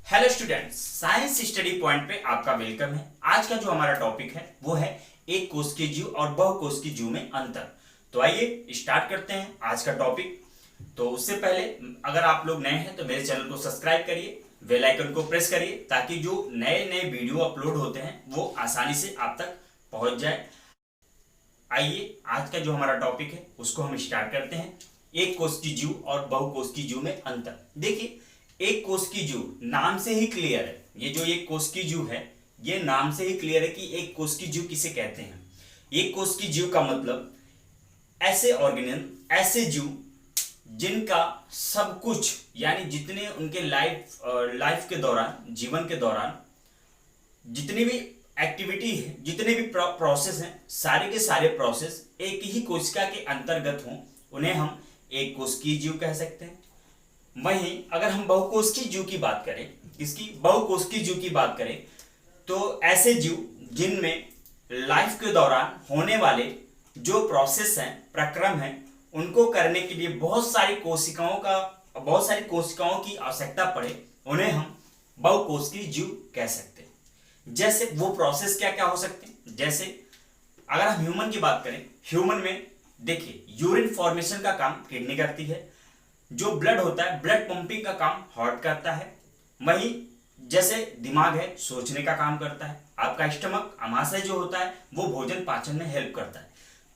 Hello students, science study point पे आपका welcome है। आज का जो हमारा टॉपिक है वो है एक कोशिकीय जीव और बहुकोशिकीय जीव में अंतर। तो आइए स्टार्ट करते हैं आज का टॉपिक। तो उससे पहले अगर आप लोग नए हैं तो मेरे चैनल को सब्सक्राइब करिए, बेल आइकन को प्रेस करिए ताकि जो नए नए वीडियो अपलोड होते हैं वो आसानी से आप तक पहुंच जाए। आइए आज का जो हमारा टॉपिक है उसको हम स्टार्ट करते हैं। एक कोशिकीय जीव और बहुकोशिकीय जीव में अंतर। देखिए, एक कोशिकीय जीव नाम से ही क्लियर है। ये जो एक कोशिकीय जीव है ये नाम से ही क्लियर है कि एक कोशिकीय जीव किसे कहते हैं। एक कोशिकीय जीव का मतलब ऐसे ऑर्गेनिज्म, ऐसे जीव जिनका सब कुछ यानी जितने उनके लाइफ के दौरान, जीवन के दौरान जितनी भी एक्टिविटी है, जितने भी प्रोसेस हैं, सारे के सारे प्रोसेस एक ही कोशिका के अंतर्गत हों, उन्हें हम एक कोशिकीय जीव कह सकते हैं। वहीं अगर हम बहुकोशिकीय जीव की बात करें, इसकी बहुकोशिकीय जीव की बात करें तो ऐसे जीव जिनमें लाइफ के दौरान होने वाले जो प्रोसेस हैं, प्रक्रम हैं, उनको करने के लिए बहुत सारी कोशिकाओं की आवश्यकता पड़े, उन्हें हम बहुकोशिकीय जीव कह सकते हैं। जैसे वो प्रोसेस क्या क्या हो सकते हैं, जैसे अगर हम ह्यूमन की बात करें, ह्यूमन में देखिए यूरिन फॉर्मेशन का काम किडनी करती है, जो ब्लड होता है ब्लड पंपिंग का काम हार्ट करता है। वहीं जैसे दिमाग है सोचने का काम करता है, आपका स्टमक, आमाशय जो होता है वो भोजन पाचन में हेल्प करता है।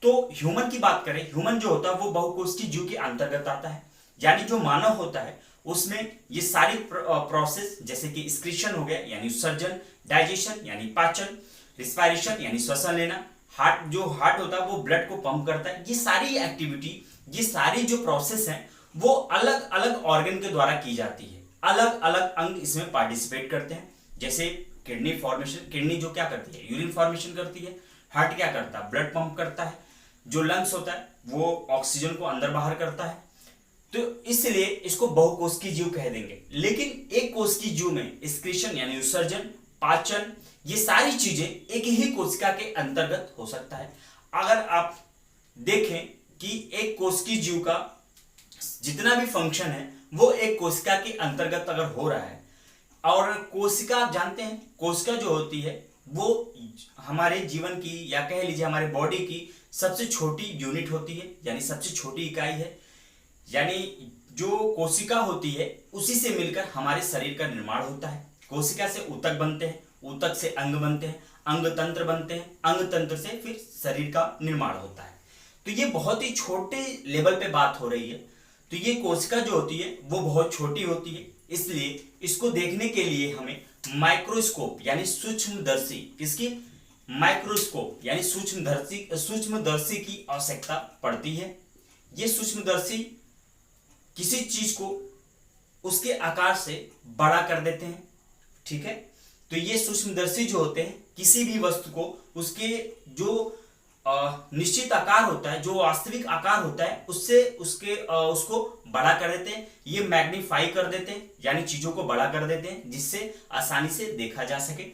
तो ह्यूमन की बात करें, ह्यूमन जो होता है वो बहुकोशिकीय जीव के अंतर्गत आता है। यानी जो मानव होता है उसमें ये सारी प्रोसेस जैसे कि एक्सक्रीशन हो गया यानी उत्सर्जन, डाइजेशन यानी पाचन, रिस्पायरेशन यानी श्वसन लेना, हार्ट होता है वो ब्लड को पंप करता है। ये सारी एक्टिविटी, ये सारी जो प्रोसेस है वो अलग अलग ऑर्गन के द्वारा की जाती है। अलग अलग अंग इसमें पार्टिसिपेट करते हैं। जैसे किडनी फॉर्मेशन, किडनी जो क्या करती है यूरिन फॉर्मेशन करती है, हार्ट क्या करता है ब्लड पंप करता है, जो लंग्स होता है वो ऑक्सीजन को अंदर बाहर करता है। तो इसलिए इसको बहुकोशिकीय जीव कह देंगे। लेकिन एक कोशिकीय जीव में एक्सक्रीशन यानी उत्सर्जन, पाचन, ये सारी चीजें एक ही कोशिका के अंतर्गत हो सकता है। अगर आप देखें कि एक कोशिकीय जीव का जितना भी फंक्शन है वो एक कोशिका के अंतर्गत अगर हो रहा है, और कोशिका आप जानते हैं कोशिका जो होती है वो हमारे जीवन की या कह लीजिए हमारे बॉडी की सबसे छोटी यूनिट होती है, यानी सबसे छोटी इकाई है। यानी जो कोशिका होती है उसी से मिलकर हमारे शरीर का निर्माण होता है। कोशिका से ऊतक बनते हैं, ऊतक से अंग बनते हैं, अंग तंत्र बनते हैं, अंग तंत्र से फिर शरीर का निर्माण होता है। तो ये बहुत ही छोटे लेवल पे बात हो रही है। तो ये कोशिका जो होती है वो बहुत छोटी होती है, इसलिए इसको देखने के लिए हमें माइक्रोस्कोप यानी सूक्ष्मदर्शी, किसकी माइक्रोस्कोप यानी सूक्ष्मदर्शी की आवश्यकता पड़ती है। ये सूक्ष्मदर्शी किसी चीज को उसके आकार से बड़ा कर देते हैं, ठीक है। तो ये सूक्ष्मदर्शी जो होते हैं किसी भी वस्तु को उसके जो निश्चित आकार होता है, जो वास्तविक आकार होता है उससे उसको बड़ा कर देते हैं। ये मैग्नीफाई कर देते हैं यानी चीजों को बड़ा कर देते हैं जिससे आसानी से देखा जा सके।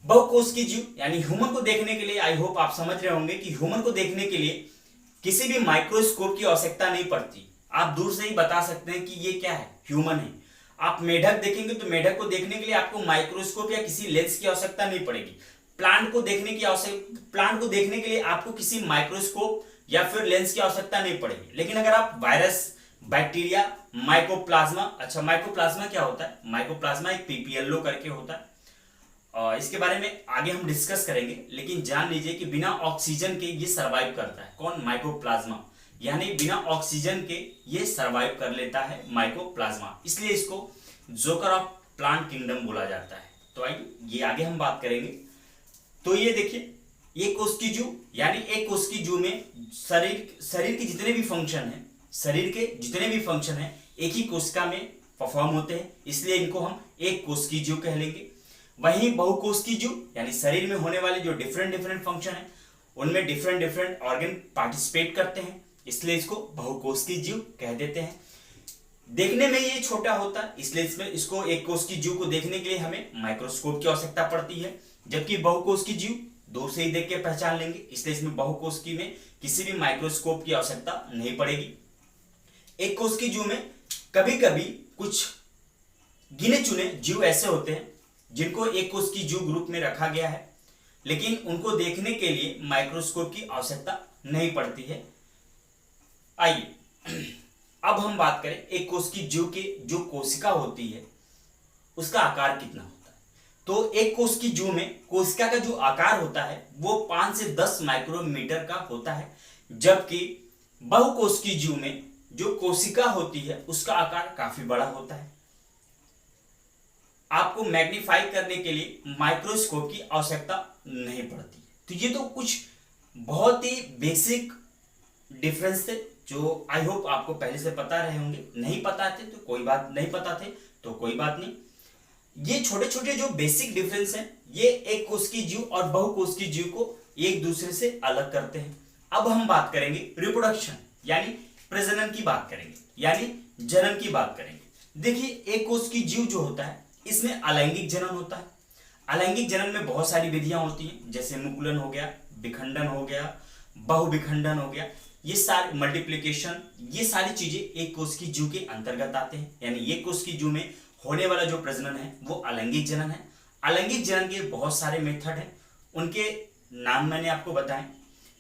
बहुकोशिकीय जीव यानी ह्यूमन को देखने के लिए, आई होप आप समझ रहे होंगे कि ह्यूमन को देखने के लिए किसी भी माइक्रोस्कोप की आवश्यकता नहीं पड़ती। आप दूर से ही बता सकते हैं कि ये क्या है, ह्यूमन है। आप मेढक देखेंगे तो मेढक को देखने के लिए आपको माइक्रोस्कोप या किसी लेंस की आवश्यकता नहीं पड़ेगी। प्लांट को देखने के लिए आपको किसी माइक्रोस्कोप या फिर लेंस की आवश्यकता नहीं पड़ेगी। लेकिन अगर आप वायरस, बैक्टीरिया, माइकोप्लाज्मा, अच्छा माइकोप्लाज्मा क्या होता है, माइकोप्लाज्मा एक पीपीएलओ करके होता है, इसके बारे में आगे हम डिस्कस करेंगे। लेकिन जान लीजिए कि बिना ऑक्सीजन के ये सर्वाइव करता है। कौन? माइकोप्लाज्मा, यानी बिना ऑक्सीजन के ये सर्वाइव कर लेता है माइकोप्लाज्मा, इसलिए इसको जोकर ऑफ प्लांट किंगडम बोला जाता है। तो आइए ये आगे हम बात करेंगे। तो ये देखिए एक कोशिकीय जीव यानी एक कोशिकीय जीव में शरीर के जितने भी फंक्शन हैं एक ही कोशिका में परफॉर्म होते हैं, इसलिए इनको हम एक कोशिकीय जीव कह लेंगे। वहीं बहुकोशिकीय जीव यानी शरीर में होने वाले जो डिफरेंट फंक्शन है उनमें डिफरेंट ऑर्गन पार्टिसिपेट करते हैं, इसलिए इसको बहुकोशिकीय जीव कह देते हैं। देखने में ये छोटा होता है, इसलिए इसको एक कोशिकीय जीव को देखने के लिए हमें माइक्रोस्कोप की आवश्यकता पड़ती है। जबकि बहुकोशिकीय जीव दूर से ही देख के पहचान लेंगे, इसलिए इसमें बहुकोशिकीय में किसी भी माइक्रोस्कोप की आवश्यकता नहीं पड़ेगी। एक कोशिकीय जीव में कभी कभी कुछ गिने चुने जीव ऐसे होते हैं जिनको एक कोशिकीय जीव ग्रुप में रखा गया है, लेकिन उनको देखने के लिए माइक्रोस्कोप की आवश्यकता नहीं पड़ती है। आइए अब हम बात करें एक कोशिकीय जीव के जो कोशिका होती है उसका आकार कितना होता है। तो एक कोशिकीय जीव में कोशिका का जो आकार होता है वो 5 से 10 माइक्रोमीटर का होता है, जबकि बहुकोशिकीय जीव में जो कोशिका होती है उसका आकार काफी बड़ा होता है। आपको मैग्नीफाई करने के लिए माइक्रोस्कोप की आवश्यकता नहीं पड़ती है। तो ये तो कुछ बहुत ही बेसिक डिफरेंस थे जो आई होप आपको पहले से पता रहे होंगे। नहीं पता थे तो कोई बात नहीं, पता थे तो कोई बात नहीं। ये छोटे छोटे जो बेसिक डिफरेंस हैं ये एक कोशिकीय जीव और बहुकोशिकीय जीव को एक दूसरे से अलग करते हैं। अब हम बात करेंगे रिप्रोडक्शन यानी प्रजनन की बात करेंगे, यानी जनन की बात करेंगे। देखिए एक कोशिकीय जीव जो होता है इसमें अलैंगिक जनन होता है। अलैंगिक जनन में बहुत सारी विधियां होती हैं, जैसे मुकुलन हो गया, विखंडन हो गया, बहुविखंडन हो गया, ये सारी मल्टीप्लिकेशन, ये सारी चीजें एक कोशिकीय जीव के अंतर्गत आते हैं। यानी एक कोशिकीय जीव में होने वाला जो प्रजनन है वो अलैंगिक जनन है। अलैंगिक जनन के बहुत सारे मेथड हैं, उनके नाम मैंने आपको बताए।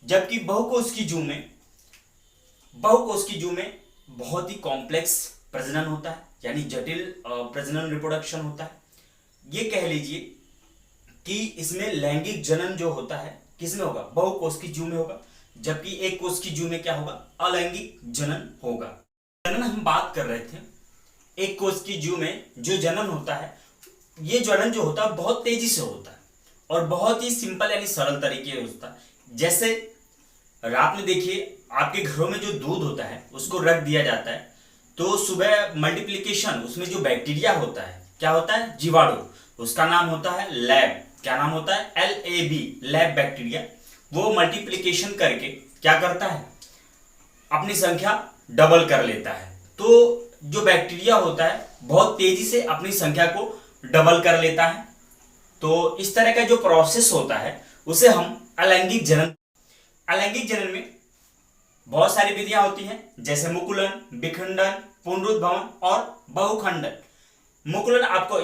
जबकि बहुकोशिकीय जीव में बहुत ही कॉम्प्लेक्स प्रजनन होता है, यानी जटिल प्रजनन रिप्रोडक्शन होता है। ये कह लीजिए कि इसमें लैंगिक जनन जो होता है किसमें होगा, बहुकोशिकीय जीव में होगा, जबकि एक कोशिकीय जीव में क्या होगा, अलैंगिक जनन होगा। जनन हम बात कर रहे थे, एक कोशिकीय जीव में जो जनन होता है ये जनन जो होता है बहुत तेजी से होता है और बहुत ही सिंपल यानी सरल तरीके से होता है। जैसे रात में देखिए आपके घरों में जो दूध होता है उसको रख दिया जाता है, तो सुबह मल्टीप्लिकेशन उसमें जो बैक्टीरिया होता है क्या होता है, जीवाणु, उसका नाम होता है लैब। क्या नाम होता है, LAB, लैब बैक्टीरिया। वो मल्टीप्लिकेशन करके क्या करता है, अपनी संख्या डबल कर लेता है। तो जो बैक्टीरिया होता है बहुत तेजी से अपनी संख्या को डबल कर लेता है। तो इस तरह का जो प्रोसेस होता है उसे हम अलैंगिक जनन में बहुत सारी विधियां होती हैं, जैसे मुकुलन, विखंडन, पुनरुद्भवन और बहुखंडन। मुकुलन आपको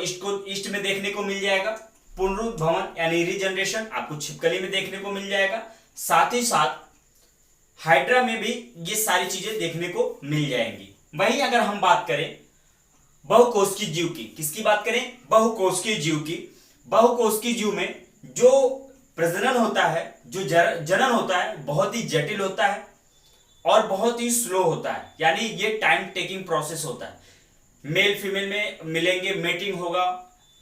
ईस्ट में देखने को मिल जाएगा, पुनरुद्भवन यानी रीजनरेशन आपको छिपकली में देखने को मिल जाएगा, साथ ही साथ हाइड्रा में भी ये सारी चीजें देखने को मिल जाएंगी। वहीं अगर हम बात करें बहुकोशिकीय जीव की, किसकी बात करें, बहुकोशिकीय जीव की। बहुकोशिकीय जीव में जो प्रजनन होता है, जो जनन होता है बहुत ही जटिल होता है और बहुत ही स्लो होता है, यानी ये टाइम टेकिंग प्रोसेस होता है। मेल फीमेल में मिलेंगे, मेटिंग होगा,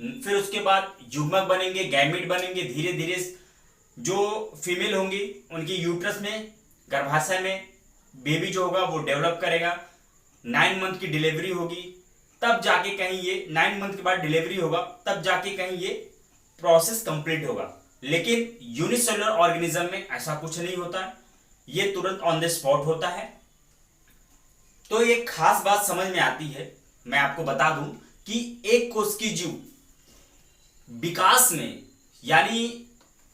फिर उसके बाद युग्मक बनेंगे, गैमीट बनेंगे। धीरे धीरे जो फीमेल होंगी उनकी यूट्रस में, गर्भाशय में बेबी जो होगा वो डेवलप करेगा। 9 मंथ की डिलीवरी होगी, तब जाके कहीं ये 9 मंथ के बाद डिलीवरी होगा, तब जाके कहीं ये प्रोसेस कंप्लीट होगा। लेकिन यूनिसेलुलर ऑर्गेनिज्म में ऐसा कुछ नहीं होता है, ये तुरंत ऑन द स्पॉट होता है। तो एक खास बात समझ में आती है, मैं आपको बता दूं कि एक कोशिकीय जीव विकास में, यानी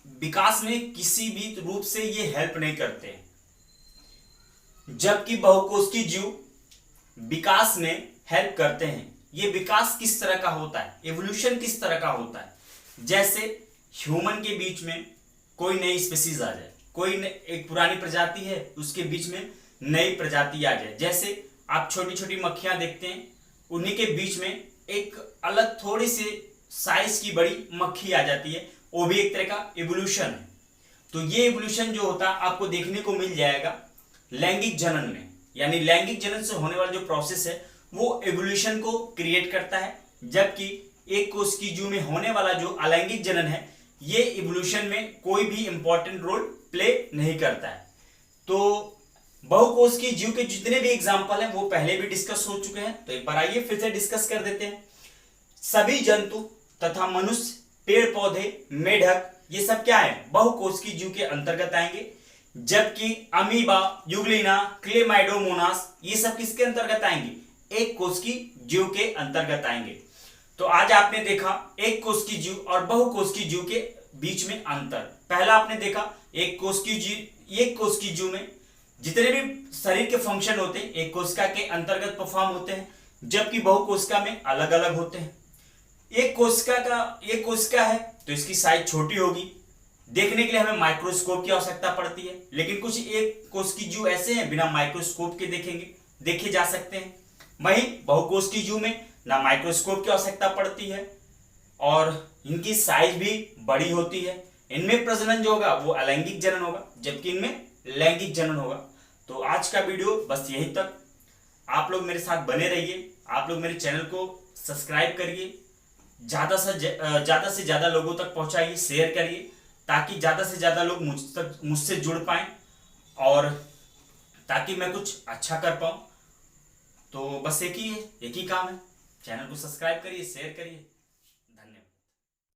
विकास में किसी भी रूप से ये हेल्प नहीं करते हैं, जबकि बहुकोशिकीय जीव विकास में हेल्प करते हैं। ये विकास किस तरह का होता है, एवोल्यूशन किस तरह का होता है, जैसे ह्यूमन के बीच में कोई नई स्पीसीज आ जाए, कोई एक पुरानी प्रजाति है उसके बीच में नई प्रजाति आ जाए। जैसे आप छोटी छोटी मक्खियां देखते हैं, उन्हीं के बीच में एक अलग थोड़ी सी साइज की बड़ी मक्खी आ जाती है, वो भी एक तरह का एवोल्यूशन है। तो ये एवोल्यूशन जो होता है आपको देखने को मिल जाएगा लैंगिक जनन में, यानी लैंगिक जनन से होने वाला जो प्रोसेस है वो एवोल्यूशन को क्रिएट करता है। जबकि एक कोशिकीय जीव में होने वाला जो अलैंगिक जनन है ये इवोल्यूशन में कोई भी इंपॉर्टेंट रोल प्ले नहीं करता है। तो बहुकोशिकीय जीव के जितने भी एग्जाम्पल हैं वो पहले भी डिस्कस हो चुके हैं, तो एक बार आइए फिर से डिस्कस कर देते हैं। सभी जंतु तथा मनुष्य, पेड़ पौधे, मेढक, ये सब क्या है, बहुकोशिकीय जीव के अंतर्गत आएंगे। जबकि अमीबा, यूग्लिना, क्लेमाइडोमोनास ये सब किसके अंतर्गत आएंगे, एक कोशिकीय जीव के अंतर्गत आएंगे। तो आज आपने देखा एक कोशिकीय जीव और बहुकोशिकीय जीव के बीच में अंतर। पहला आपने देखा एक कोशिकीय जीव में जितने भी शरीर के फंक्शन होते हैं एक कोशिका के अंतर्गत परफॉर्म होते हैं, जबकि बहुकोशिका में अलग अलग होते हैं। एक कोशिका है तो इसकी साइज छोटी होगी, देखने के लिए हमें माइक्रोस्कोप की आवश्यकता पड़ती है। लेकिन कुछ एक कोशिकीय जीव ऐसे हैं बिना माइक्रोस्कोप के देखे जा सकते हैं। वहीं बहुकोशिकीय जीव में ना माइक्रोस्कोप की आवश्यकता पड़ती है और इनकी साइज भी बड़ी होती है। इनमें प्रजनन जो होगा वो अलैंगिक जनन होगा, जबकि इनमें लैंगिक जनन होगा। तो आज का वीडियो बस यहीं तक। आप लोग मेरे साथ बने रहिए, आप लोग मेरे चैनल को सब्सक्राइब करिए, ज्यादा से ज्यादा लोगों तक पहुंचाइए, शेयर करिए, ताकि ज्यादा से ज्यादा लोग मुझसे जुड़ पाएं और ताकि मैं कुछ अच्छा कर पाऊं। तो बस एक ही काम है, चैनल को सब्सक्राइब करिए, शेयर करिए।